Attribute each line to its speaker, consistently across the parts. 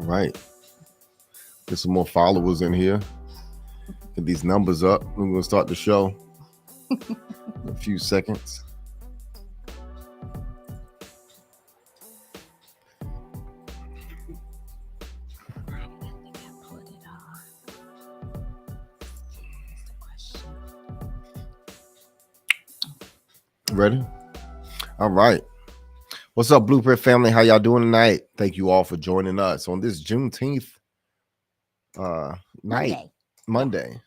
Speaker 1: right. Get some more followers in here. Get these numbers up. We're going to start the show in a few seconds. Ready? All right. What's up, Blueprint family? How y'all doing tonight? Thank you all for joining us on this Juneteenth night, Monday.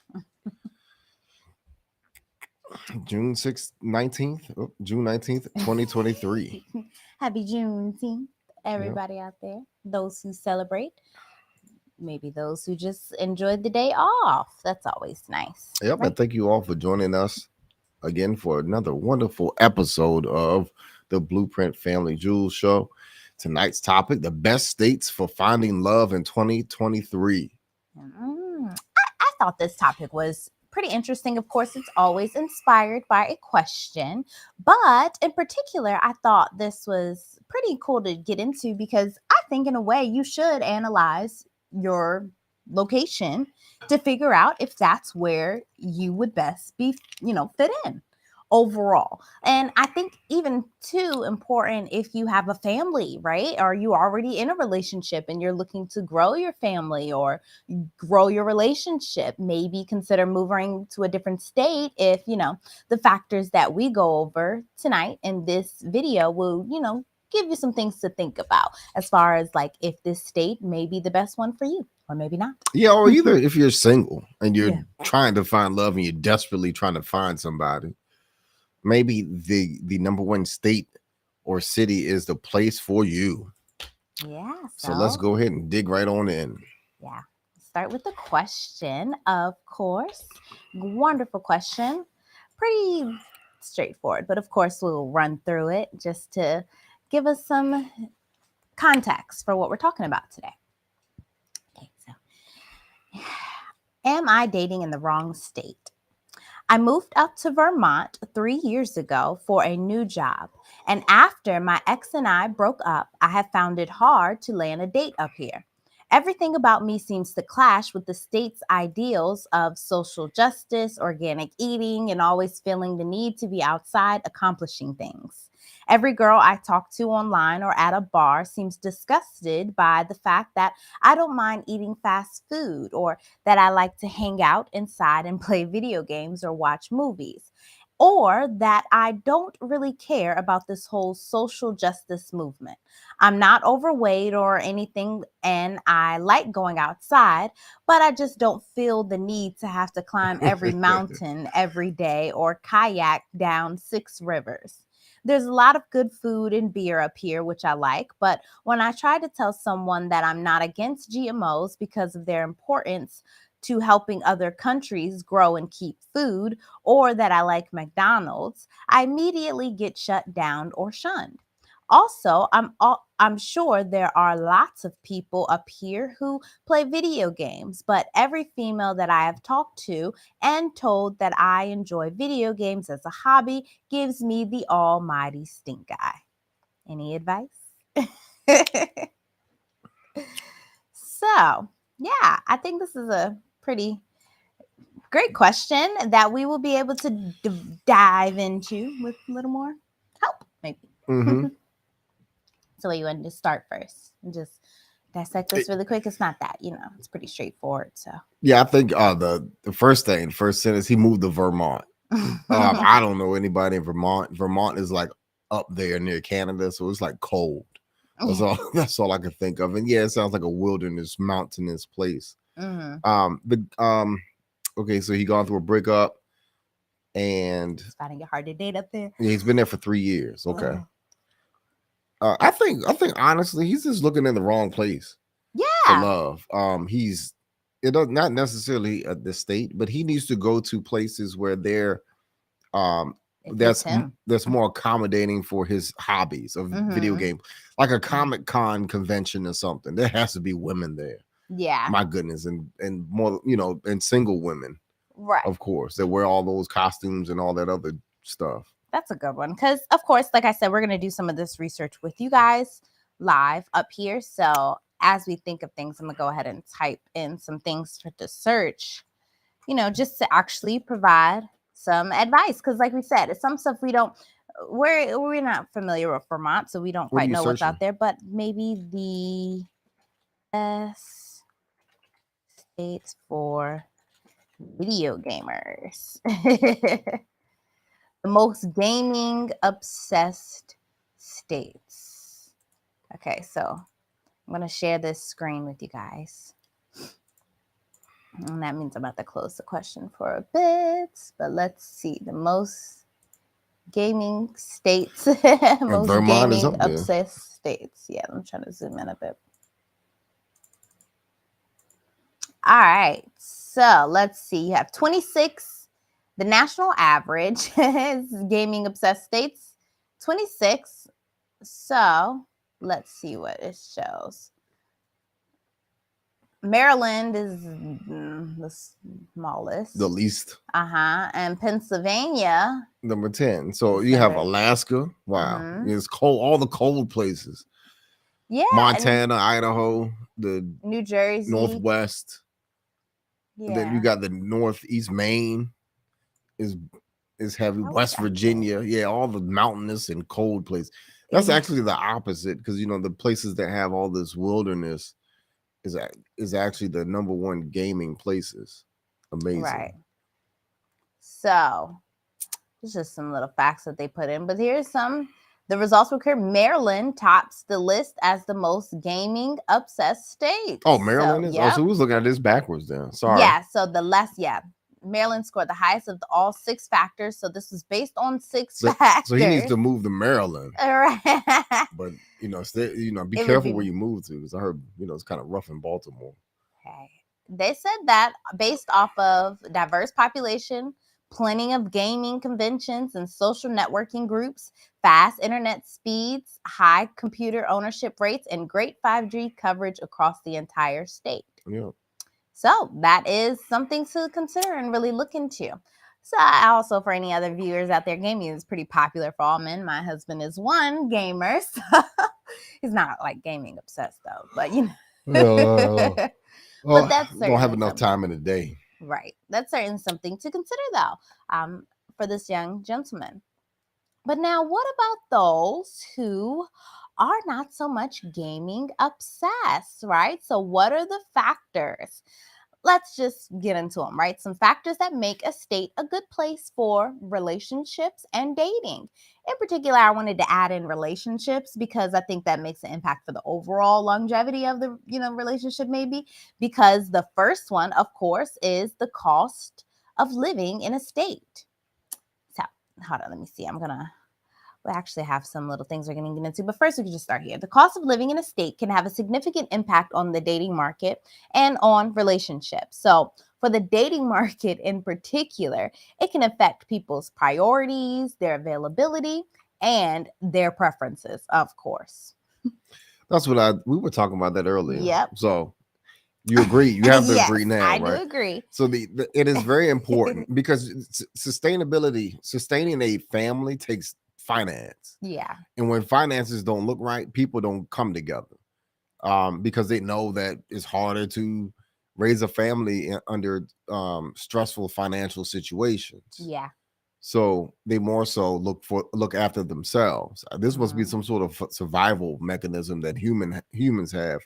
Speaker 1: June 6th, 19th, June 19th, 2023.
Speaker 2: Happy Juneteenth, everybody out there. Those who celebrate, maybe those who just enjoyed the day off. That's always nice.
Speaker 1: Yep, right? And thank you all for joining us again for another wonderful episode of the Blueprint Family Jewels Show. Tonight's topic, the best states for finding love in 2023.
Speaker 2: I thought this topic was pretty interesting. Of course, it's always inspired by a question, but in particular, I thought this was pretty cool to get into because I think in a way you should analyze your location to figure out if that's where you would best be, fit in overall. And I think even too important if you have a family, right? Or you already in a relationship and you're looking to grow your family or grow your relationship, maybe consider moving to a different state if, the factors that we go over tonight in this video will, give you some things to think about as far as like if this state may be the best one for you or maybe not.
Speaker 1: Yeah, or either if you're single and you're trying to find love and you're desperately trying to find somebody, maybe the number one state or city is the place for you.
Speaker 2: Yeah.
Speaker 1: So let's go ahead and dig right on in.
Speaker 2: Yeah. Start with the question, of course. Wonderful question. Pretty straightforward, but of course we'll run through it just to give us some context for what we're talking about today. Okay, so am I dating in the wrong state? I moved up to Vermont 3 years ago for a new job. And after my ex and I broke up, I have found it hard to land a date up here. Everything about me seems to clash with the state's ideals of social justice, organic eating, and always feeling the need to be outside accomplishing things. Every girl I talk to online or at a bar seems disgusted by the fact that I don't mind eating fast food or that I like to hang out inside and play video games or watch movies, or that I don't really care about this whole social justice movement. I'm not overweight or anything, and I like going outside, but I just don't feel the need to have to climb every mountain every day or kayak down 6 rivers. There's a lot of good food and beer up here, which I like, but when I try to tell someone that I'm not against GMOs because of their importance to helping other countries grow and keep food, or that I like McDonald's, I immediately get shut down or shunned. Also, I'm sure there are lots of people up here who play video games, but every female that I have talked to and told that I enjoy video games as a hobby gives me the almighty stink eye. Any advice? So, yeah, I think this is a pretty great question that we will be able to dive into with a little more help, maybe.
Speaker 1: Mm-hmm.
Speaker 2: So you want to start first and just dissect this really quick? It's not that, it's pretty straightforward. So
Speaker 1: yeah, I think the first sentence, he moved to Vermont. I don't know anybody in Vermont. Vermont is like up there near Canada, so it's like cold. That's all I can think of. And yeah, it sounds like a wilderness, mountainous place. Mm-hmm. Okay, so he gone through a breakup, and
Speaker 2: it's finding it hard to date up there.
Speaker 1: Yeah, he's been there for 3 years. Okay. I think honestly, he's just looking in the wrong place.
Speaker 2: Yeah.
Speaker 1: For love. It does not necessarily the state, but he needs to go to places where that's more accommodating for his hobbies of video game, like a Comic-Con convention or something. There has to be women there.
Speaker 2: Yeah.
Speaker 1: My goodness, and more, and single women,
Speaker 2: right?
Speaker 1: Of course, that wear all those costumes and all that other stuff.
Speaker 2: That's a good one because, of course, like I said, we're going to do some of this research with you guys live up here. So as we think of things, I'm gonna go ahead and type in some things for the search, just to actually provide some advice. Because like we said, it's some stuff we're not familiar with Vermont, so we don't
Speaker 1: What are
Speaker 2: quite
Speaker 1: you
Speaker 2: know what's
Speaker 1: searching?
Speaker 2: out there, but maybe the best states for video gamers. The most gaming obsessed states. Okay, so I'm going to share this screen with you guys. And that means I'm about to close the question for a bit. But let's see. The most gaming states, most
Speaker 1: Vermont is
Speaker 2: gaming
Speaker 1: up there.
Speaker 2: obsessed states. Yeah, I'm trying to zoom in a bit. All right. So let's see. You have 26. The national average is gaming obsessed states, 26. So let's see what it shows. Maryland is the smallest.
Speaker 1: The least.
Speaker 2: And Pennsylvania.
Speaker 1: Number 10. So you have Alaska. Wow. It's cold, all the cold places.
Speaker 2: Yeah.
Speaker 1: Montana, Idaho, the
Speaker 2: New Jersey.
Speaker 1: Northwest.
Speaker 2: Yeah.
Speaker 1: Then you got the Northeast. Maine is heavy. West Virginia. Yeah, all the mountainous and cold places. That's actually the opposite, because the places that have all this wilderness is actually the number one gaming places. Amazing.
Speaker 2: Right. So it's just some little facts that they put in, but here's some. The results were clear. Maryland tops the list as the most gaming obsessed state.
Speaker 1: Oh, Maryland is. Oh, so who's looking at this backwards then? Sorry.
Speaker 2: Yeah. So Maryland scored the highest of all 6 factors. So this was based on 6 factors.
Speaker 1: So he needs to move to Maryland.
Speaker 2: Right.
Speaker 1: But be careful where you move to, because I heard it's kind of rough in Baltimore.
Speaker 2: Okay. They said that based off of diverse population, plenty of gaming conventions and social networking groups, fast internet speeds, high computer ownership rates, and great 5G coverage across the entire state.
Speaker 1: Yeah.
Speaker 2: So that is something to consider and really look into. So also, for any other viewers out there, gaming is pretty popular for all men. My husband is one gamer, so he's not like gaming obsessed though, but
Speaker 1: but that's don't have enough time in the day.
Speaker 2: Right. That's certainly something to consider though, for this young gentleman. But now, what about those who are not so much gaming obsessed, right? So what are the factors? Let's just get into them, right? Some factors that make a state a good place for relationships and dating. In particular, I wanted to add in relationships because I think that makes an impact for the overall longevity of the, relationship maybe. Because the first one, of course, is the cost of living in a state. So, hold on, let me see. We actually have some little things we're going to get into, but first we can just start here. The cost of living in a state can have a significant impact on the dating market and on relationships. So for the dating market in particular, it can affect people's priorities, their availability, and their preferences, of course.
Speaker 1: That's what we were talking about that earlier.
Speaker 2: Yep.
Speaker 1: So you agree? You have to agree now,
Speaker 2: I
Speaker 1: right?
Speaker 2: do agree.
Speaker 1: So it is very important because sustaining a family takes finance.
Speaker 2: Yeah.
Speaker 1: And when finances don't look right, people don't come together, because they know that it's harder to raise a family under stressful financial situations.
Speaker 2: Yeah.
Speaker 1: So they more so look after themselves. This must be some sort of survival mechanism that humans have,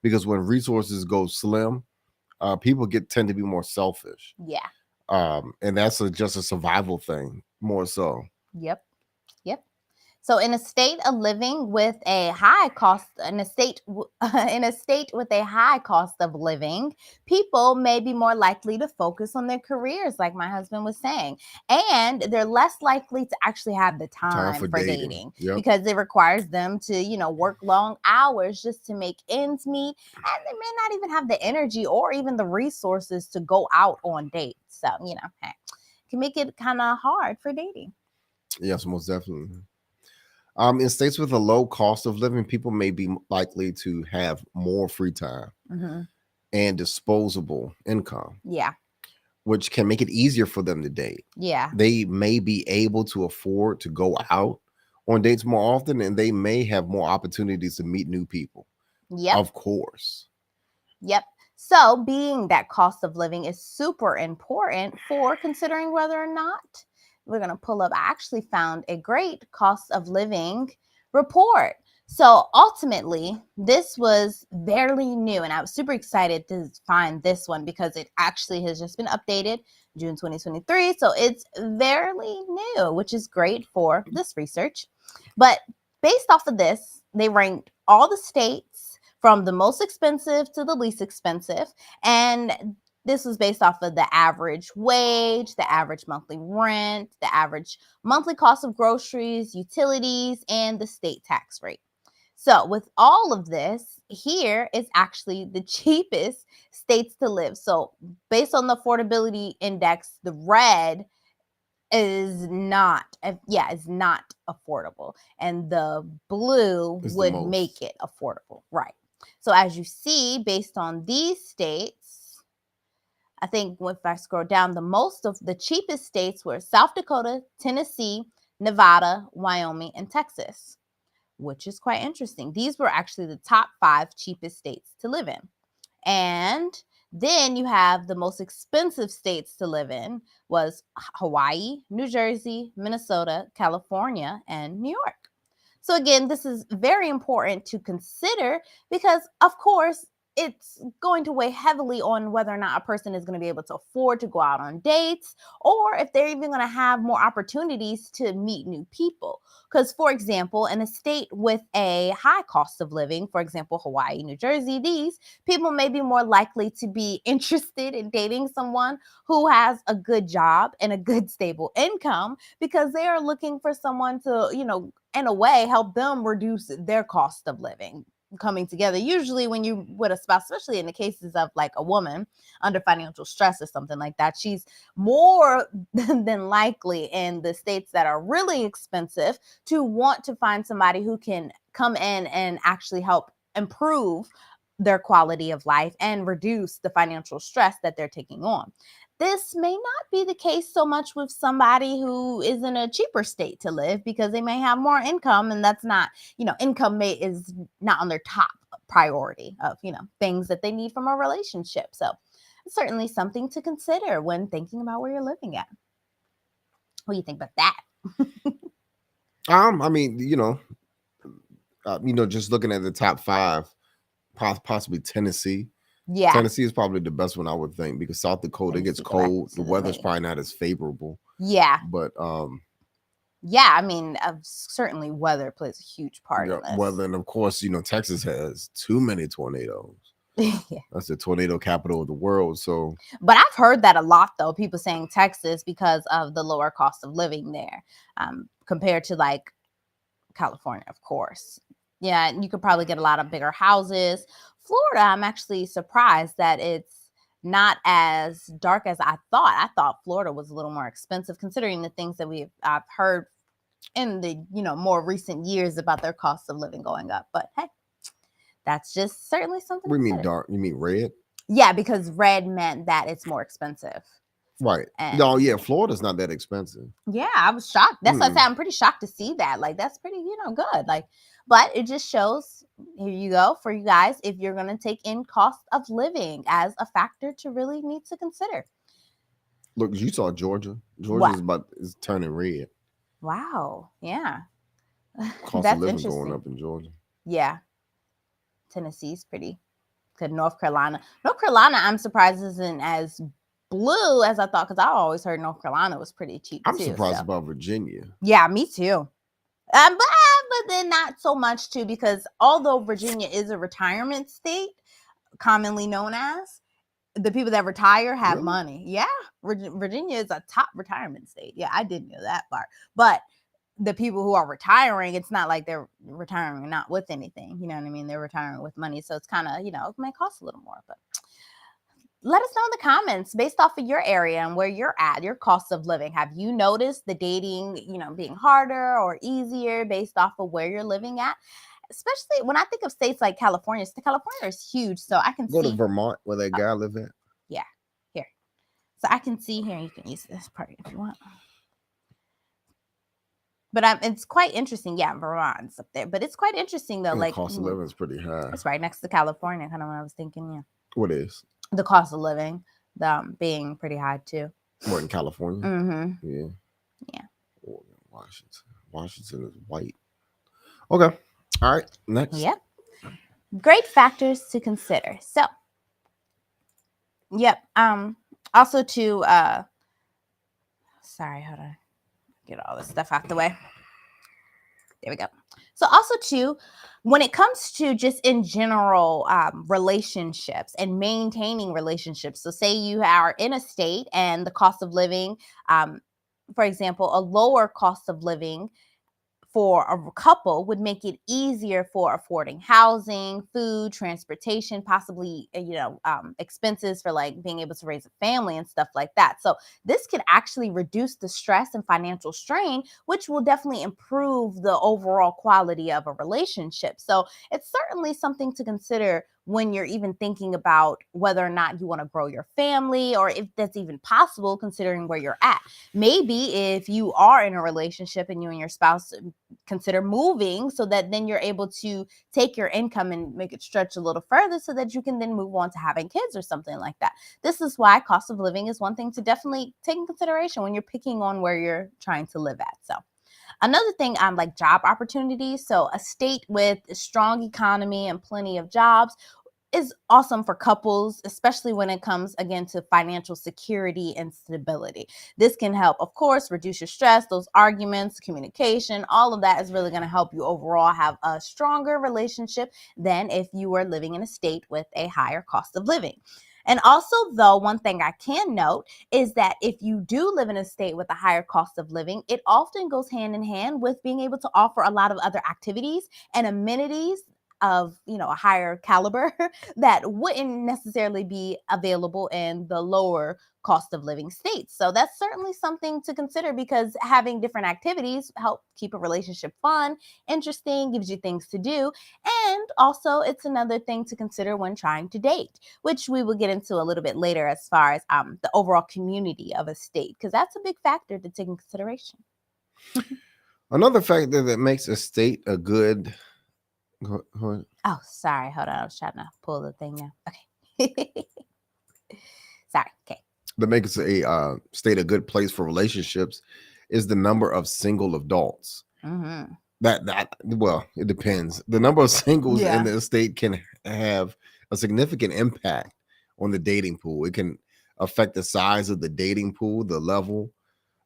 Speaker 1: because when resources go slim, people tend to be more selfish.
Speaker 2: Yeah.
Speaker 1: And that's just a survival thing more so.
Speaker 2: Yep. So in a state of living with a high cost, in a state with a high cost of living, people may be more likely to focus on their careers, like my husband was saying, and they're less likely to actually have the time for dating. Yep. Because it requires them to, work long hours just to make ends meet, and they may not even have the energy or even the resources to go out on dates. So, it can make it kind of hard for dating.
Speaker 1: Yes, most definitely. In states with a low cost of living, people may be likely to have more free time and disposable income.
Speaker 2: Yeah.
Speaker 1: Which can make it easier for them to date.
Speaker 2: Yeah.
Speaker 1: They may be able to afford to go out on dates more often, and they may have more opportunities to meet new people.
Speaker 2: Yep.
Speaker 1: Of course.
Speaker 2: Yep. So, being that cost of living is super important for considering whether or not we're going to pull up. I actually found a great cost of living report. So, ultimately, this was fairly new, and I was super excited to find this one because it actually has just been updated June 2023. So, it's fairly new, which is great for this research. But based off of this, they ranked all the states from the most expensive to the least expensive. And this was based off of the average wage, the average monthly rent, the average monthly cost of groceries, utilities, and the state tax rate. So, with all of this, here is actually the cheapest states to live. So, based on the affordability index, the red is not affordable, and the blue would make it affordable, right? So as you see, based on these states, I think if I scroll down, the cheapest states were South Dakota, Tennessee, Nevada, Wyoming, and Texas, which is quite interesting. These were actually the top 5 cheapest states to live in. And then you have the most expensive states to live in was Hawaii, New Jersey, Minnesota, California, and New York. So again, this is very important to consider because, of course, it's going to weigh heavily on whether or not a person is going to be able to afford to go out on dates, or if they're even going to have more opportunities to meet new people. Because, for example, in a state with a high cost of living, for example, Hawaii, New Jersey, these people may be more likely to be interested in dating someone who has a good job and a good stable income, because they are looking for someone to, in a way, help them reduce their cost of living. Coming together, usually when you with a spouse, especially in the cases of like a woman under financial stress or something like that, she's more than likely in the states that are really expensive to want to find somebody who can come in and actually help improve their quality of life and reduce the financial stress that they're taking on. This may not be the case so much with somebody who is in a cheaper state to live, because they may have more income, and that's not, income is not on their top priority of, things that they need from a relationship. So it's certainly something to consider when thinking about where you're living at. What do you think about that?
Speaker 1: I mean, just looking at the top 5, possibly Tennessee.
Speaker 2: Yeah.
Speaker 1: Tennessee is probably the best one, I would think, because South Dakota gets cold. The weather's probably not as favorable.
Speaker 2: Yeah.
Speaker 1: But
Speaker 2: yeah, I mean, certainly weather plays a huge part in this.
Speaker 1: Weather, and of course, Texas has too many tornadoes. Yeah. That's the tornado capital of the world. So,
Speaker 2: but I've heard that a lot, though, people saying Texas because of the lower cost of living there, compared to like California, of course. Yeah, you could probably get a lot of bigger houses. Florida, I'm actually surprised that it's not as dark as I thought. I thought Florida was a little more expensive, considering the things that I've heard in the more recent years about their cost of living going up. But hey, that's just certainly something.
Speaker 1: What do you mean dark? You mean red?
Speaker 2: Yeah, because red meant that it's more expensive.
Speaker 1: Right. No, yeah, Florida's not that expensive.
Speaker 2: Yeah, I was shocked. That's why I said I'm pretty shocked to see that. Like, that's pretty, good. Like, but it just shows, here you go, for you guys, if you're going to take in cost of living as a factor to really need to consider.
Speaker 1: Look, you saw Georgia. Georgia is turning red.
Speaker 2: Wow. Yeah.
Speaker 1: Cost of living going up in Georgia.
Speaker 2: Yeah. Tennessee's pretty good. North Carolina, I'm surprised isn't as blue as I thought, because I always heard North Carolina was pretty cheap.
Speaker 1: I'm surprised about Virginia.
Speaker 2: Yeah, me too. But then not so much too, because although Virginia is a retirement state, commonly known as, the people that retire have money. Yeah, Virginia is a top retirement state. Yeah, I didn't know that part. But the people who are retiring, it's not like they're retiring not with anything. You know what I mean? They're retiring with money. So it's kind of, it may cost a little more. But let us know in the comments, based off of your area and where you're at, your cost of living. Have you noticed the dating, being harder or easier based off of where you're living at? Especially when I think of states like California. California is huge, so I can
Speaker 1: go to Vermont, where that guy live at.
Speaker 2: Yeah, here. So I can see here. You can use this part if you want. But it's quite interesting. Yeah, Vermont's up there. But it's quite interesting, though.
Speaker 1: And the
Speaker 2: Like,
Speaker 1: cost of living is pretty high.
Speaker 2: it's right next to California, kind of what I was thinking. Yeah.
Speaker 1: What is?
Speaker 2: The cost of living being pretty high, too.
Speaker 1: What, in California?
Speaker 2: Mm-hmm.
Speaker 1: Yeah.
Speaker 2: Yeah.
Speaker 1: Oregon, Washington. Washington is white. Okay. All right. Next.
Speaker 2: Yep. Great factors to consider. So, yep. Also to sorry, hold on. Get all this stuff out the way. There we go. So also too, when it comes to just in general relationships and maintaining relationships. So say you are in a state and the cost of living, for example, a lower cost of living for a couple would make it easier for affording housing, food, transportation, possibly, expenses for like being able to raise a family and stuff like that. So this can actually reduce the stress and financial strain, which will definitely improve the overall quality of a relationship. So it's certainly something to consider when you're even thinking about whether or not you want to grow your family or if that's even possible considering where you're at. Maybe if you are in a relationship and you and your spouse consider moving so that then you're able to take your income and make it stretch a little further so that you can then move on to having kids or something like that. This is why cost of living is one thing to definitely take in consideration when you're picking on where you're trying to live at. So another thing, like job opportunities. So a state with a strong economy and plenty of jobs is awesome for couples, especially when it comes, again, to financial security and stability. This can help, of course, reduce your stress, those arguments, communication, all of that is really going to help you overall have a stronger relationship than if you were living in a state with a higher cost of living. And also, though, one thing I can note is that if you do live in a state with a higher cost of living, it often goes hand in hand with being able to offer a lot of other activities and amenities of a higher caliber that wouldn't necessarily be available in the lower cost of living states. So that's certainly something to consider because having different activities help keep a relationship fun, interesting, gives you things to do. And also it's another thing to consider when trying to date, which we will get into a little bit later as far as the overall community of a state, because that's a big factor to take in consideration.
Speaker 1: Another factor that makes a state a good.
Speaker 2: Oh, sorry. Hold on. I was trying to pull the thing now. Okay. Sorry. Okay.
Speaker 1: That makes a state a good place for relationships is the number of single adults.
Speaker 2: Mm-hmm.
Speaker 1: Well, it depends. The number of singles
Speaker 2: Yeah.
Speaker 1: in the state can have a significant impact on the dating pool. It can affect the size of the dating pool, the level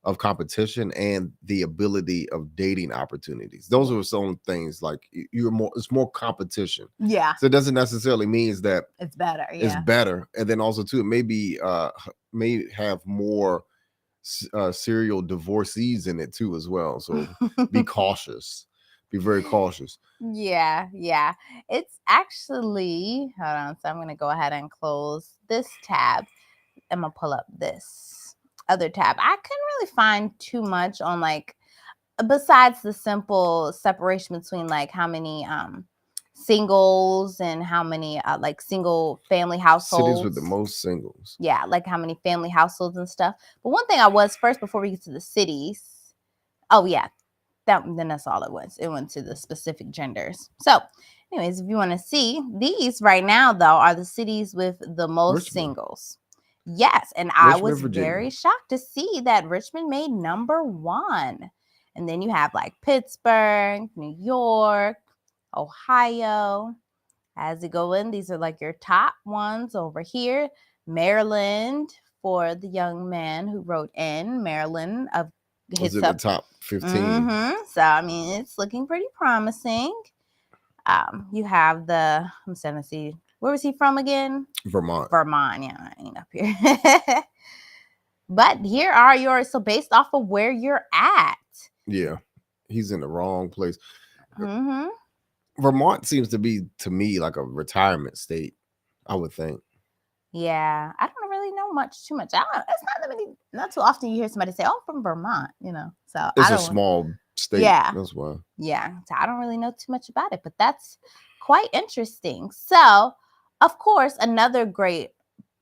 Speaker 1: of competition, and the ability of dating opportunities. Those are some things like it's more competition.
Speaker 2: Yeah.
Speaker 1: So it doesn't necessarily mean that
Speaker 2: It's better. Yeah.
Speaker 1: it's better. And then also too, it may have more serial divorcees in it too as well. So be cautious. Be very cautious.
Speaker 2: Yeah. It's actually, hold on. So I'm going to go ahead and close this tab. I'm going to pull up this other tab. I couldn't really find too much on like, besides the simple separation between like how many singles and how many like single family households.
Speaker 1: Cities with the most singles.
Speaker 2: Yeah, like how many family households and stuff. But one thing I was first before we get to the cities. Oh yeah, then that's all it was. It went to the specific genders. So, anyways, if you want to see these right now, though, are the cities with the most
Speaker 1: Richmond.
Speaker 2: Singles. Yes, and I was
Speaker 1: Virginia.
Speaker 2: very shocked to see that Richmond made number 1. And then you have like Pittsburgh, New York, Ohio. As you go in, these are like your top ones over here. Maryland, for the young man who wrote in, Maryland of
Speaker 1: hits in the top 15.
Speaker 2: Mm-hmm. So I mean, it's looking pretty promising. You have I'm starting to see. Where was he from again?
Speaker 1: Vermont.
Speaker 2: Yeah, I ain't up here. But here are yours. So based off of where you're at.
Speaker 1: Yeah, he's in the wrong place.
Speaker 2: Mm-hmm.
Speaker 1: Vermont seems to be, to me, like a retirement state, I would think.
Speaker 2: Yeah, I don't really know too much. It's not too often you hear somebody say, "Oh, I'm from Vermont," So
Speaker 1: it's a small state.
Speaker 2: Yeah,
Speaker 1: that's why.
Speaker 2: Yeah, so I don't really know too much about it, but that's quite interesting. So, of course, another great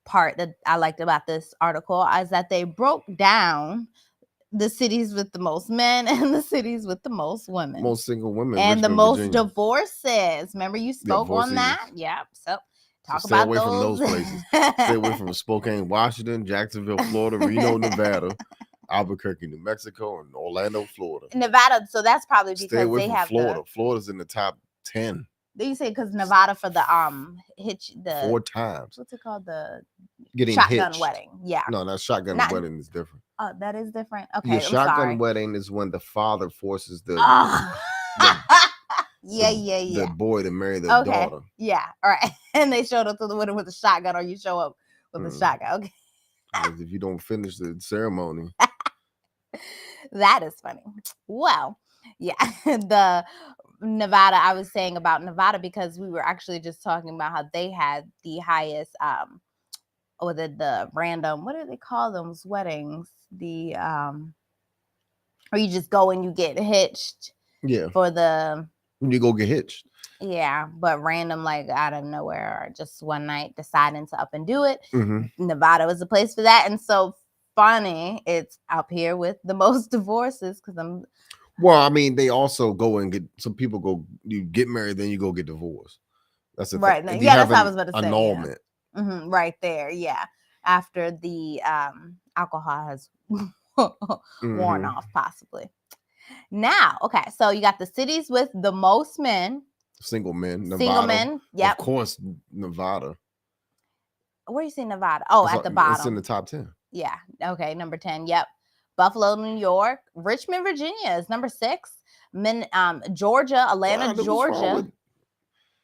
Speaker 2: part that I liked about this article is that they broke down the cities with the most men and the cities with the most women.
Speaker 1: Most single women.
Speaker 2: And the
Speaker 1: Richmond,
Speaker 2: most
Speaker 1: Virginia.
Speaker 2: divorces. Remember you spoke on
Speaker 1: Divorcees.
Speaker 2: that? Yeah. So talk
Speaker 1: stay
Speaker 2: about
Speaker 1: away from those places. Stay away from Spokane, Washington, Jacksonville, Florida, Reno, Nevada, Albuquerque, New Mexico, and Orlando, Florida.
Speaker 2: Nevada. So that's probably
Speaker 1: Stay
Speaker 2: because
Speaker 1: away
Speaker 2: they
Speaker 1: from
Speaker 2: have
Speaker 1: Florida. Florida's in the top 10.
Speaker 2: You say because Nevada for the hitch the
Speaker 1: 4 times.
Speaker 2: What's it called? The
Speaker 1: Getting
Speaker 2: shotgun
Speaker 1: hitched.
Speaker 2: wedding. Yeah.
Speaker 1: No, not shotgun wedding is different.
Speaker 2: Oh, that is different. Okay,
Speaker 1: The
Speaker 2: I'm
Speaker 1: shotgun
Speaker 2: sorry.
Speaker 1: wedding is when the father forces the
Speaker 2: the
Speaker 1: boy to marry the daughter.
Speaker 2: Yeah, all right. And they showed up to the wedding with a shotgun, or you show up with a shotgun. Okay.
Speaker 1: Because if you don't finish the ceremony.
Speaker 2: That is funny. Well, yeah, the Nevada, I was saying about Nevada because we were actually just talking about how they had the highest or the random, what do they call those weddings? The or you just go and you get hitched.
Speaker 1: Yeah.
Speaker 2: For the
Speaker 1: when you go get hitched.
Speaker 2: Yeah, but random, like out of nowhere, or just one night deciding to up and do it.
Speaker 1: Mm-hmm.
Speaker 2: Nevada was a place for that. And so funny, it's up here with the most divorces because I'm.
Speaker 1: Well, I mean, they also go and get some people you get married, then you go get divorced. That's a
Speaker 2: right.
Speaker 1: thing.
Speaker 2: Yeah, that's what I was about to say.
Speaker 1: Annulment.
Speaker 2: Yeah. Mm-hmm, right there. Yeah. After the alcohol has worn off, possibly. Now, okay, so you got the cities with the most men.
Speaker 1: Single men. Nevada.
Speaker 2: Single men. Yep.
Speaker 1: Of course, Nevada.
Speaker 2: Where you see Nevada? Oh, at the bottom.
Speaker 1: It's in the top 10.
Speaker 2: Yeah. Okay. Number 10. Yep. Buffalo, New York. Richmond, Virginia is number 6. Georgia, Atlanta, Georgia.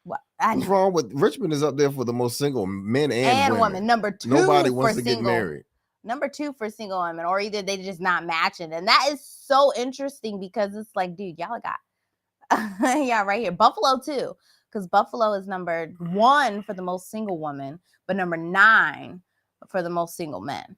Speaker 1: What's wrong with Richmond is up there for the most single men and women.
Speaker 2: Number 2.
Speaker 1: Nobody wants to get married.
Speaker 2: Number 2 for single women, or either they just not matching. And that is so interesting because it's like, dude, y'all got yeah, right here. Buffalo too. Because Buffalo is number 1 for the most single women, but number 9 for the most single men.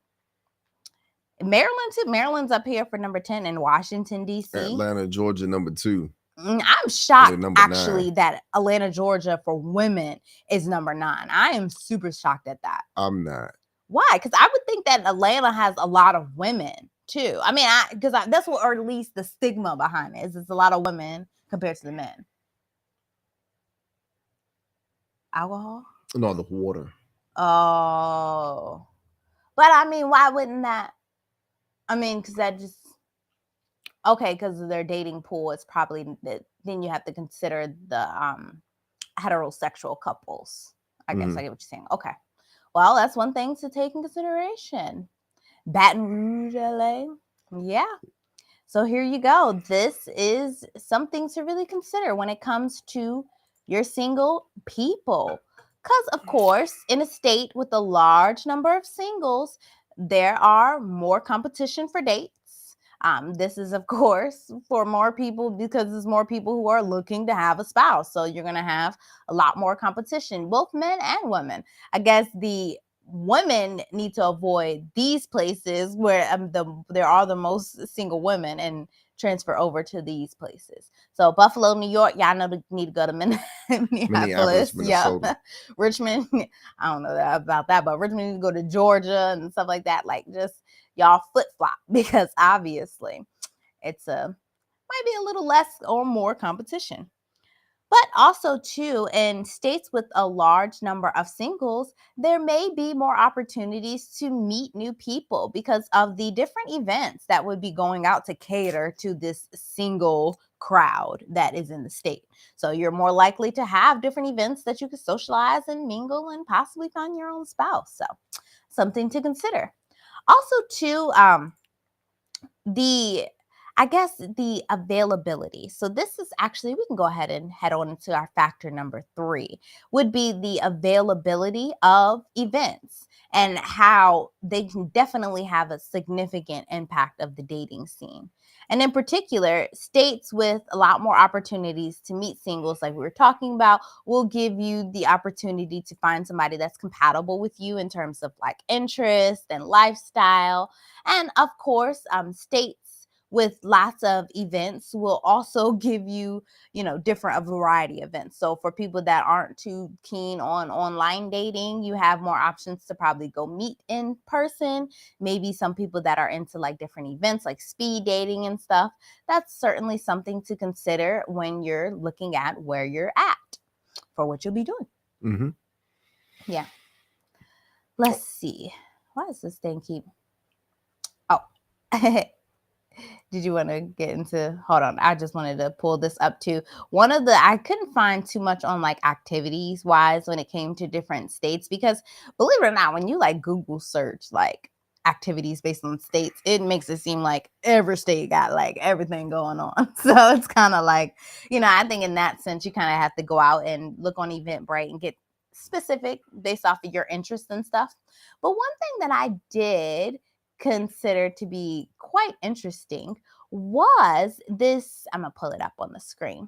Speaker 2: Maryland too. Maryland's up here for number 10, and Washington, D.C.
Speaker 1: Atlanta, Georgia, number 2.
Speaker 2: I'm shocked actually that Atlanta, Georgia for women is number 9. I am super shocked at that.
Speaker 1: I'm not.
Speaker 2: Why? Because I would think that Atlanta has a lot of women too. I mean, because that's what, or at least the stigma behind it is it's a lot of women compared to the men. Alcohol?
Speaker 1: No, the water.
Speaker 2: Oh. But I mean, why wouldn't that? I mean, because that just... Okay, because their dating pool is probably... Then you have to consider the heterosexual couples. I guess I get what you're saying. Okay. Well, that's one thing to take in consideration. Baton Rouge, LA. Yeah. So here you go. This is something to really consider when it comes to your single people. Because, of course, in a state with a large number of singles, there are more competition for dates. This is, of course, for more people because there's more people who are looking to have a spouse. So you're going to have a lot more competition, both men and women. I guess the women need to avoid these places where there are the most single women and transfer over to these places. So Buffalo, New York, y'all know need to go to Minneapolis. Yeah. Richmond, I don't know about that, but Richmond need to go to Georgia and stuff like that. Like just y'all flip-flop because obviously it's might be a little less or more competition. But also, too, in states with a large number of singles, there may be more opportunities to meet new people because of the different events that would be going out to cater to this single crowd that is in the state. So you're more likely to have different events that you can socialize and mingle and possibly find your own spouse. So something to consider. Also, too, the availability. So this is actually, we can go ahead and head on into our factor number 3, would be the availability of events and how they can definitely have a significant impact of the dating scene. And in particular, states with a lot more opportunities to meet singles, like we were talking about, will give you the opportunity to find somebody that's compatible with you in terms of like interest and lifestyle. And of course, states with lots of events will also give you, different a variety of events. So for people that aren't too keen on online dating, you have more options to probably go meet in person. Maybe some people that are into like different events like speed dating and stuff. That's certainly something to consider when you're looking at where you're at for what you'll be doing.
Speaker 1: Mm-hmm.
Speaker 2: Yeah. Let's see. Why does this thing keep? Oh. Did you want to get into, hold on, I just wanted to pull this up too. I couldn't find too much on like activities wise when it came to different states, because believe it or not, when you like Google search like activities based on states, it makes it seem like every state got like everything going on. So it's kind of like, I think in that sense, you kind of have to go out and look on Eventbrite and get specific based off of your interests and stuff. But one thing that I did consider to be quite interesting was this. I'm gonna pull it up on the screen.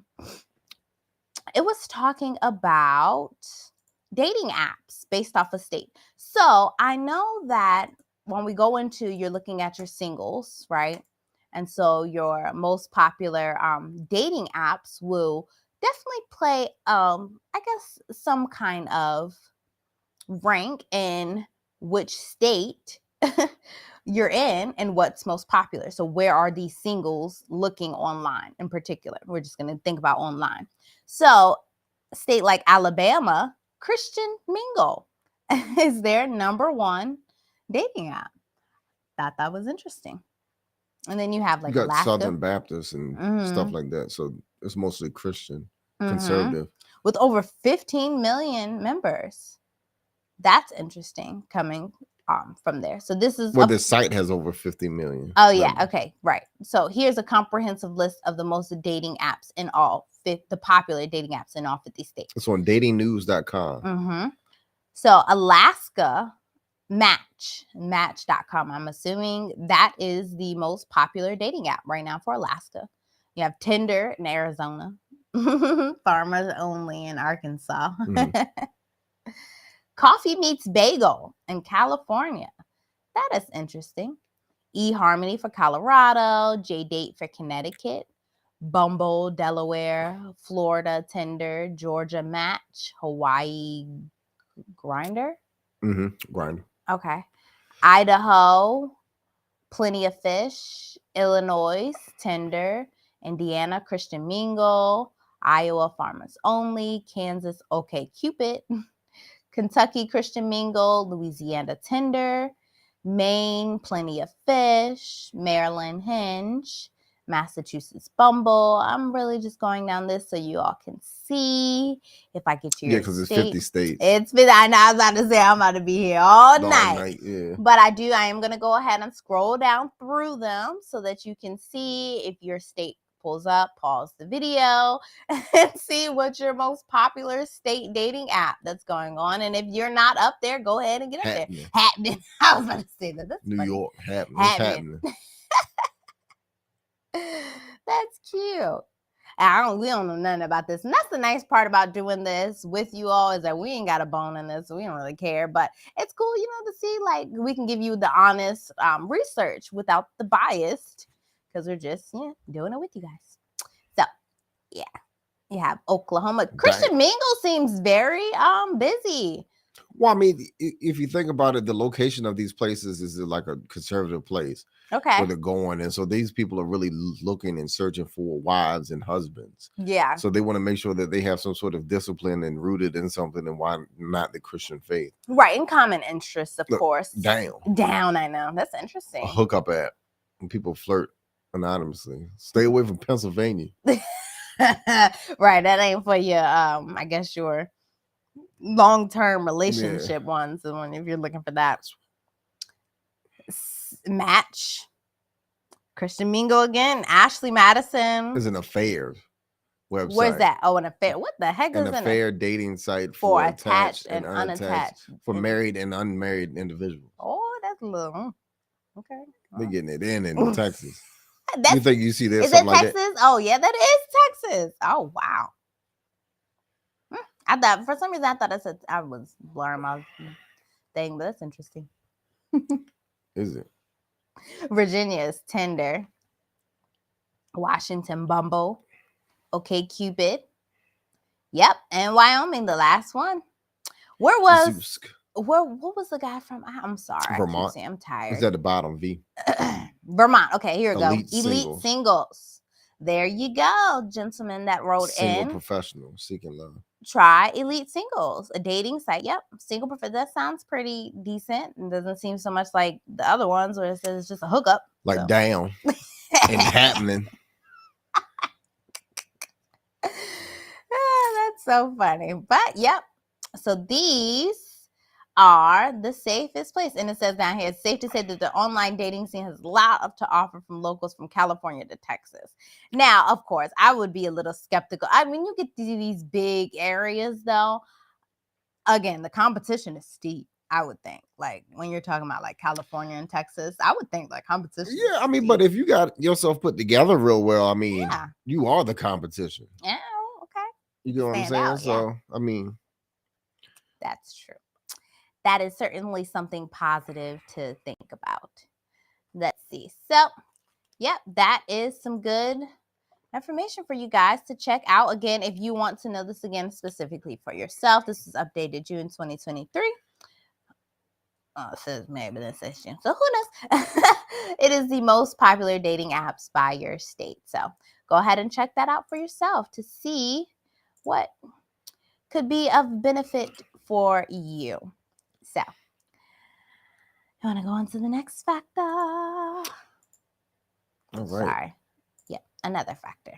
Speaker 2: It was talking about dating apps based off of state. So I know that when we go into, you're looking at your singles, right? And so your most popular dating apps will definitely play, I guess, some kind of rank in which state you're in and what's most popular. So where are these singles looking online in particular? We're just going to think about online. So a state like Alabama, Christian Mingle is their number one dating app. Thought that was interesting. And then you have like
Speaker 1: You got
Speaker 2: Alaska.
Speaker 1: Southern Baptists and stuff like that. So it's mostly Christian, conservative.
Speaker 2: With over 15 million members. That's interesting coming from there. So this is
Speaker 1: this site has over 50 million.
Speaker 2: Oh yeah, okay, right. So here's a comprehensive list of the most dating apps in the popular dating apps in all 50 states.
Speaker 1: It's on datingnews.com.
Speaker 2: Mm-hmm. So Alaska, Match.com. I'm assuming that is the most popular dating app right now for Alaska. You have Tinder in Arizona, Farmers Only in Arkansas. Mm-hmm. Coffee Meets Bagel in California. That is interesting. eHarmony for Colorado, JDate for Connecticut, Bumble, Delaware, Florida, Tinder, Georgia Match, Hawaii Grinder.
Speaker 1: Mm-hmm. Grinder.
Speaker 2: Okay. Idaho, Plenty of Fish, Illinois, Tinder, Indiana, Christian Mingle, Iowa, Farmers Only, Kansas, OkCupid, Kentucky, Christian Mingle, Louisiana, Tinder, Maine, Plenty of Fish, Maryland, Hinge, Massachusetts, Bumble. I'm really just going down this so you all can see if I get to your
Speaker 1: because it's 50 states.
Speaker 2: I know, I was about to say I'm about to be here all night.
Speaker 1: Yeah.
Speaker 2: But I am going to go ahead and scroll down through them so that you can see if your state pulls up, pause the video, and see what your most popular state dating app that's going on. And if you're not up there, go ahead and get up there. Happening. I was about to say that. That's
Speaker 1: New
Speaker 2: funny.
Speaker 1: York, happening.
Speaker 2: That's cute. We don't know nothing about this. And that's the nice part about doing this with you all, is that we ain't got a bone in this. So we don't really care. But it's cool, to see, like, we can give you the honest research without the bias, because we're just doing it with you guys. So, yeah. You have Oklahoma. Christian Mingle seems very busy.
Speaker 1: Well, I mean, if you think about it, the location of these places is like a conservative place.
Speaker 2: Okay.
Speaker 1: Where they're going. And so these people are really looking and searching for wives and husbands.
Speaker 2: Yeah.
Speaker 1: So they want to make sure that they have some sort of discipline and rooted in something, and why not the Christian faith?
Speaker 2: Right. And common interests, of course.
Speaker 1: Down,
Speaker 2: I know. That's interesting.
Speaker 1: A hookup app. And people flirt anonymously. Stay away from Pennsylvania.
Speaker 2: Right. That ain't for your, I guess, your long-term relationship ones. And if you're looking for that. Match. Christian Mingle again. Ashley Madison.
Speaker 1: Is an affair website.
Speaker 2: Where's that? Oh, an affair. What the heck is
Speaker 1: an affair dating site
Speaker 2: for attached and unattached,
Speaker 1: for married and unmarried individuals?
Speaker 2: Oh, that's a little okay.
Speaker 1: They're getting it in Texas.
Speaker 2: You
Speaker 1: think you see this?
Speaker 2: Is it Texas? Like oh yeah, that is Texas. Oh wow. I thought for some reason I was blurring my thing, but that's interesting.
Speaker 1: Is it?
Speaker 2: Virginia is Tinder. Washington, Bumble, Okay Cupid. Yep, and Wyoming, the last one. Where was
Speaker 1: Zeusk.
Speaker 2: what was the guy from? I'm sorry, I keep
Speaker 1: Vermont.
Speaker 2: saying I'm
Speaker 1: It's
Speaker 2: tired.
Speaker 1: at the bottom, V.
Speaker 2: Vermont. Okay, here we go.
Speaker 1: Elite
Speaker 2: Elite
Speaker 1: singles.
Speaker 2: singles. There you go, gentlemen that wrote
Speaker 1: Single
Speaker 2: in.
Speaker 1: professional seeking love.
Speaker 2: Try Elite Singles, a dating site. Yep, single professional. That sounds pretty decent. It doesn't seem so much like the other ones where it says it's just a hookup.
Speaker 1: Like
Speaker 2: So.
Speaker 1: down and happening.
Speaker 2: That's so funny. But yep. So these are the safest place. And it says down here, it's safe to say that the online dating scene has a lot to offer from locals from California to Texas. Now, of course, I would be a little skeptical. I mean, you get to these big areas though. Again, the competition is steep. I would think, like when you're talking about like California and Texas, I would think like competition.
Speaker 1: Yeah, I mean, but if you got yourself put together real well, I mean,
Speaker 2: Yeah.
Speaker 1: you are the competition.
Speaker 2: Yeah, okay.
Speaker 1: You know what I'm
Speaker 2: Stand
Speaker 1: saying?
Speaker 2: out, yeah.
Speaker 1: So, I mean,
Speaker 2: that's true. That is certainly something positive to think about. Let's see. So, yep, that is some good information for you guys to check out. Again, if you want to know this again specifically for yourself, this is updated June 2023. Oh, it says maybe this is June. So who knows? It is the most popular dating apps by your state. So go ahead and check that out for yourself to see what could be of benefit for you. So, you want to go on to the next factor?
Speaker 1: all right.
Speaker 2: Sorry. Yep, another factor.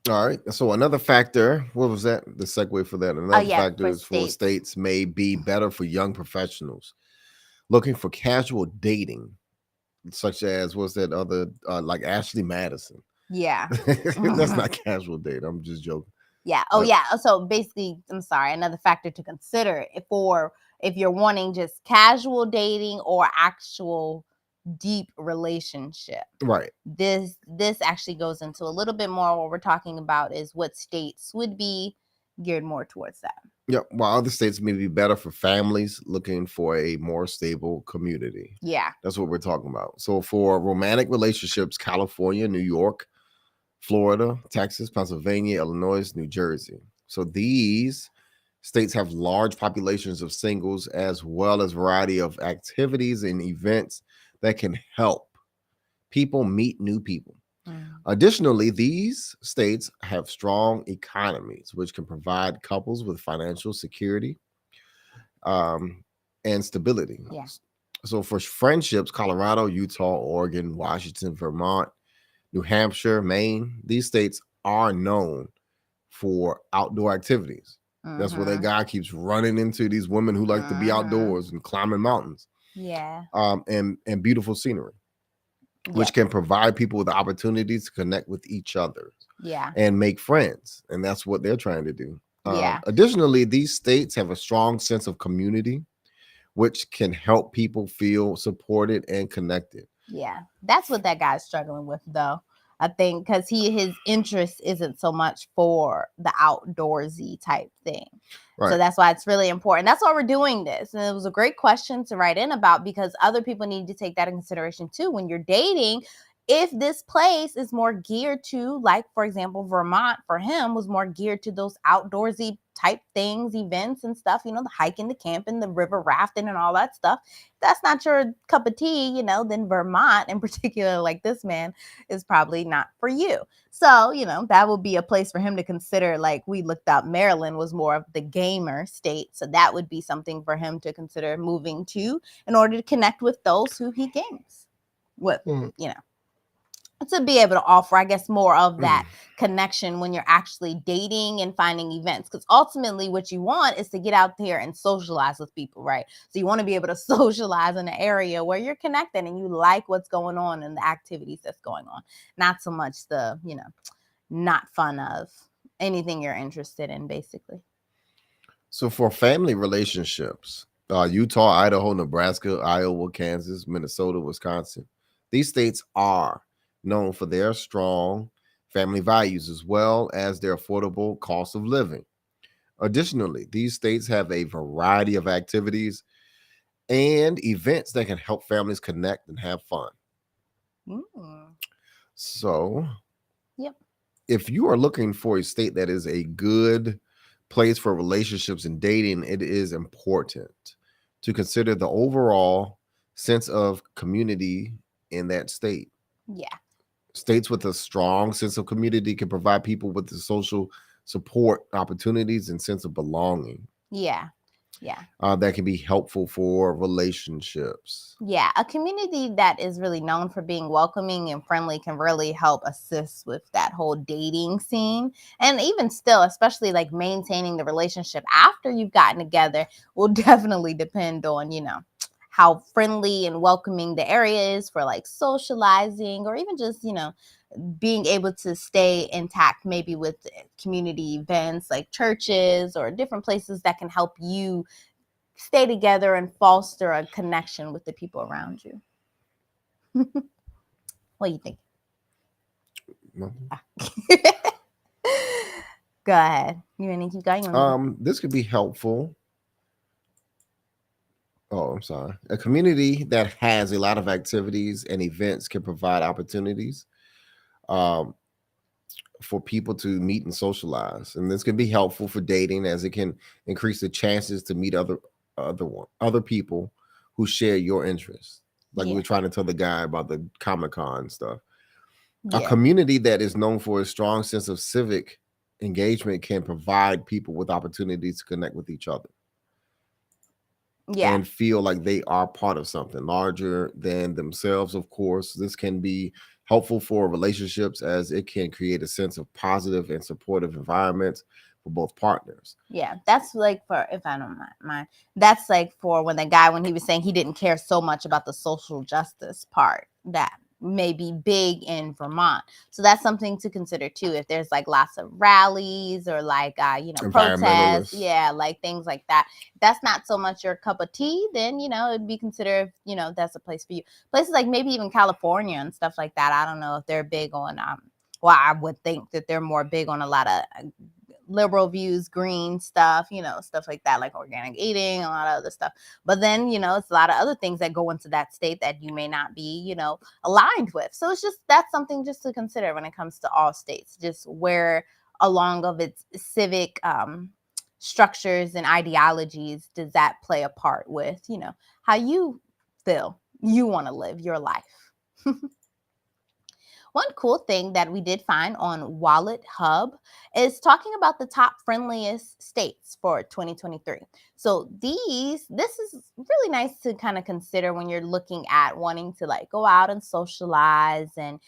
Speaker 1: All right. So another factor, what was that? The segue for that. Another factor is for states may be better for young professionals looking for casual dating, such as what's that other like Ashley Madison.
Speaker 2: Yeah.
Speaker 1: That's not casual date. I'm just joking.
Speaker 2: Yeah. Oh, yeah. So basically, I'm sorry, another factor to consider for if you're wanting just casual dating or actual deep relationship.
Speaker 1: Right.
Speaker 2: This actually goes into a little bit more. What we're talking about is what states would be geared more towards that.
Speaker 1: Yeah, while other states may be better for families looking for a more stable community.
Speaker 2: Yeah.
Speaker 1: That's what we're talking about. So for romantic relationships, California, New York, Florida, Texas, Pennsylvania, Illinois, New Jersey. So these states have large populations of singles as well as variety of activities and events that can help people meet new people. Additionally, these states have strong economies, which can provide couples with financial security and stability.
Speaker 2: Yeah.
Speaker 1: So for friendships, Colorado, Utah, Oregon, Washington, Vermont, New Hampshire, Maine, these states are known for outdoor activities. That's where that guy keeps running into these women who like to be outdoors and climbing mountains.
Speaker 2: Yeah.
Speaker 1: And beautiful scenery. Which can provide people with the opportunities to connect with each other.
Speaker 2: Yeah.
Speaker 1: And make friends. And that's what they're trying to do.
Speaker 2: Yeah.
Speaker 1: Additionally, these states have a strong sense of community, which can help people feel supported and connected.
Speaker 2: Yeah. That's what that guy's struggling with, though. I think because his interest isn't so much for the outdoorsy type thing. Right. So that's why it's really important. That's why we're doing this. And it was a great question to write in about because other people need to take that in consideration too. When you're dating, if this place is more geared to, like, for example, Vermont for him was more geared to those outdoorsy type things, events and stuff, the hiking, the camping, the river rafting and all that stuff. If that's not your cup of tea, then Vermont in particular, like this man, is probably not for you. So, that would be a place for him to consider. Like we looked up, Maryland was more of the gamer state. So that would be something for him to consider moving to in order to connect with those who he games with, to be able to offer, I guess, more of that connection when you're actually dating and finding events. Because ultimately what you want is to get out there and socialize with people, right? So you want to be able to socialize in an area where you're connected and you like what's going on and the activities that's going on. Not so much the, not fun of anything you're interested in, basically.
Speaker 1: So for family relationships, Utah, Idaho, Nebraska, Iowa, Kansas, Minnesota, Wisconsin, these states are known for their strong family values as well as their affordable cost of living. Additionally, these states have a variety of activities and events that can help families connect and have fun. So,
Speaker 2: Yep.
Speaker 1: if you are looking for a state that is a good place for relationships and dating, it is important to consider the overall sense of community in that state.
Speaker 2: Yeah.
Speaker 1: States with a strong sense of community can provide people with the social support opportunities and sense of belonging
Speaker 2: Yeah. Yeah.
Speaker 1: that can be helpful for relationships.
Speaker 2: Yeah, a community that is really known for being welcoming and friendly can really help assist with that whole dating scene. And even still, especially like maintaining the relationship after you've gotten together will definitely depend on, how friendly and welcoming the area is for like socializing or even just, being able to stay intact maybe with community events like churches or different places that can help you stay together and foster a connection with the people around you. What do you think? Go ahead. You want to keep going?
Speaker 1: This could be helpful. Oh, I'm sorry. A community that has a lot of activities and events can provide opportunities um, for people to meet and socialize, and this can be helpful for dating as it can increase the chances to meet other people who share your interests. Like we
Speaker 2: Yeah.
Speaker 1: were trying to tell the guy about the Comic-Con stuff. A
Speaker 2: Yeah.
Speaker 1: community that is known for a strong sense of civic engagement can provide people with opportunities to connect with each other
Speaker 2: Yeah.
Speaker 1: and feel like they are part of something larger than themselves. Of course, this can be helpful for relationships as it can create a sense of positive and supportive environments for both partners.
Speaker 2: Yeah. That's like for, if I don't mind, that's like for when the guy, when he was saying he didn't care so much about the social justice part, that may be big in Vermont. So that's something to consider too. If there's like lots of rallies or like, protests,
Speaker 1: Environmentalists.
Speaker 2: yeah, like things like that. If that's not so much your cup of tea, then, it'd be considered, that's a place for you. Places like maybe even California and stuff like that. I don't know if they're big on, well, I would think that they're more big on a lot of liberal views, green stuff, stuff like that, like organic eating, a lot of other stuff. But then, it's a lot of other things that go into that state that you may not be, aligned with. So it's just, that's something just to consider when it comes to all states, just where along of its civic structures and ideologies does that play a part with, how you feel you want to live your life. One cool thing that we did find on Wallet Hub is talking about the top friendliest states for 2023. So this is really nice to kind of consider when you're looking at wanting to like go out and socialize and,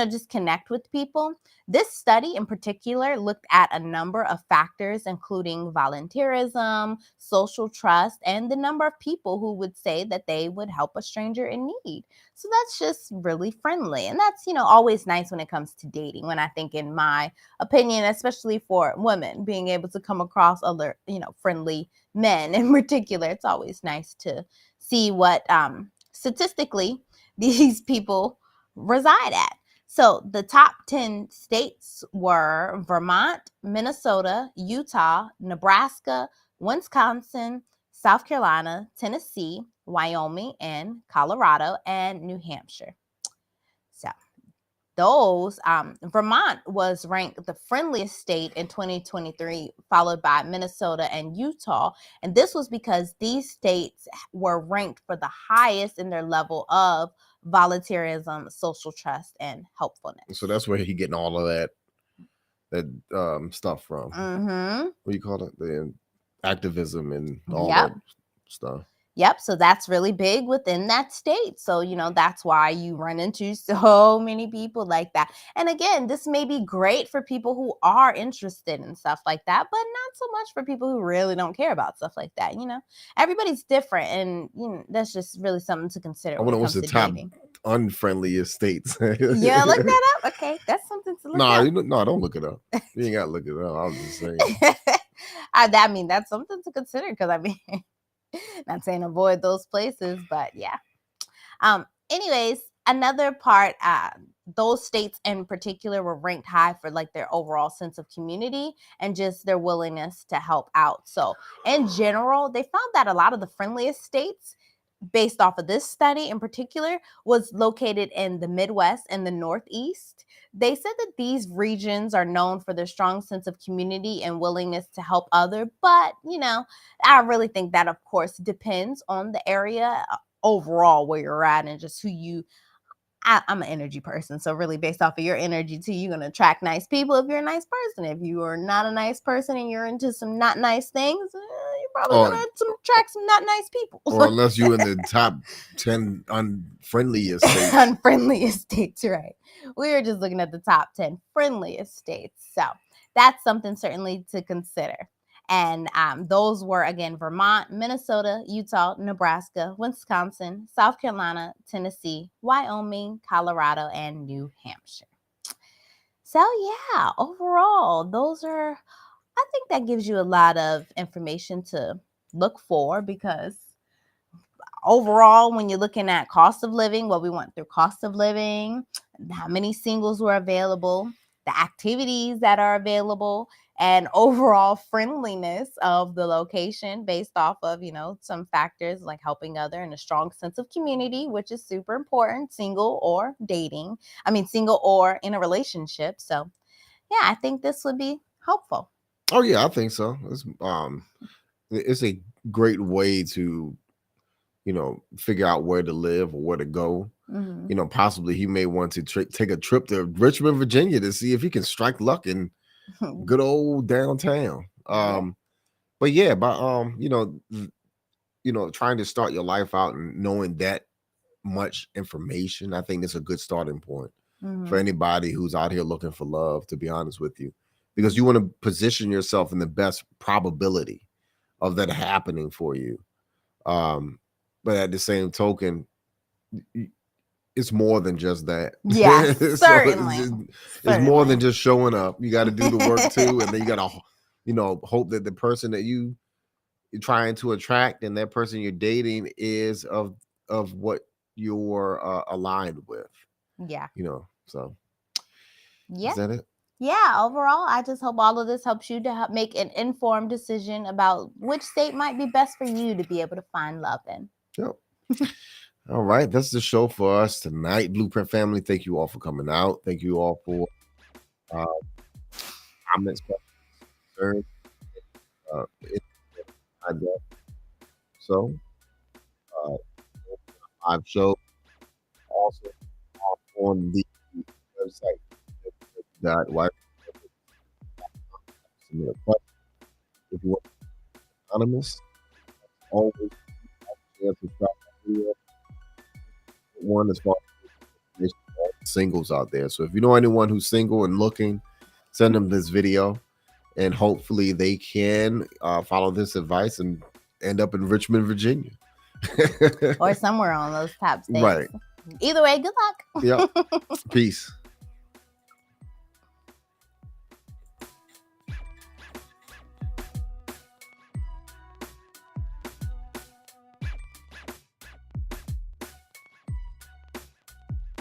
Speaker 2: just connect with people. This study in particular looked at a number of factors, including volunteerism, social trust, and the number of people who would say that they would help a stranger in need. So that's just really friendly. And that's, always nice when it comes to dating, when I think, in my opinion, especially for women, being able to come across other, friendly men in particular. It's always nice to see what statistically these people reside at. So the top 10 states were Vermont, Minnesota, Utah, Nebraska, Wisconsin, South Carolina, Tennessee, Wyoming, and Colorado, and New Hampshire. So those, Vermont was ranked the friendliest state in 2023, followed by Minnesota and Utah. And this was because these states were ranked for the highest in their level of volunteerism, social trust, and helpfulness.
Speaker 1: So that's where he getting all of that stuff from.
Speaker 2: Mm-hmm.
Speaker 1: What do you call it? The activism and all
Speaker 2: Yep.
Speaker 1: that stuff.
Speaker 2: Yep. So that's really big within that state. So, that's why you run into so many people like that. And again, this may be great for people who are interested in stuff like that, but not so much for people who really don't care about stuff like that. Everybody's different. And, that's just really something to consider
Speaker 1: I
Speaker 2: when
Speaker 1: wonder
Speaker 2: it
Speaker 1: what's
Speaker 2: comes
Speaker 1: the
Speaker 2: to
Speaker 1: top
Speaker 2: dating.
Speaker 1: unfriendliest states.
Speaker 2: Yeah, look that up. Okay. That's something to look up.
Speaker 1: No, don't look it up. You ain't got to look it up. I was just saying.
Speaker 2: That's something to consider because not saying avoid those places, but yeah. Anyways, another part, those states in particular were ranked high for like their overall sense of community and just their willingness to help out. So in general, they found that a lot of the friendliest states, based off of this study in particular, was located in the Midwest and the Northeast. They said that these regions are known for their strong sense of community and willingness to help other. But, I really think that, of course, depends on the area overall where you're at and just who you I'm an energy person. So really based off of your energy too, you're going to attract nice people if you're a nice person. If you are not a nice person and you're into some not nice things, you're probably going to attract some not nice people.
Speaker 1: Or unless you're in the top 10 unfriendliest states.
Speaker 2: Unfriendliest states, right. We were just looking at the top 10 friendliest states. So that's something certainly to consider. And those were, again, Vermont, Minnesota, Utah, Nebraska, Wisconsin, South Carolina, Tennessee, Wyoming, Colorado, and New Hampshire. So, yeah, overall, I think that gives you a lot of information to look for, because overall, when you're looking at cost of living, what we went through cost of living, how many singles were available, the activities that are available, and overall friendliness of the location based off of, some factors like helping other and a strong sense of community, which is super important, single or in a relationship. So, yeah, I think this would be helpful.
Speaker 1: Oh, yeah, I think so. It's a great way to, figure out where to live or where to go.
Speaker 2: Mm-hmm.
Speaker 1: Possibly he may want to take a trip to Richmond, Virginia to see if he can strike luck in good old downtown. But yeah, trying to start your life out and knowing that much information, I think that's a good starting point for anybody who's out here looking for love, to be honest with you, because you want to position yourself in the best probability of that happening for you. But at the same token, it's more than just that.
Speaker 2: Yeah, certainly.
Speaker 1: It's more than just showing up. You got to do the work too, and then you got to, hope that the person that you're trying to attract and that person you're dating is of what you're aligned with.
Speaker 2: Yeah.
Speaker 1: So.
Speaker 2: Yeah.
Speaker 1: Is that it?
Speaker 2: Yeah, overall, I just hope all of this helps you to make an informed decision about which state might be best for you to be able to find love in.
Speaker 1: Yep. All right, that's the show for us tonight. Blueprint family, thank you all for coming out. Thank you all for comments, concerns. So, live show also on the website. If you want anonymous, always subscribe video. One as far as singles out there. So if you know anyone who's single and looking, send them this video, and hopefully they can follow this advice and end up in Richmond, Virginia,
Speaker 2: or somewhere on those top states.
Speaker 1: Right.
Speaker 2: Either way, good luck.
Speaker 1: Yep. Peace.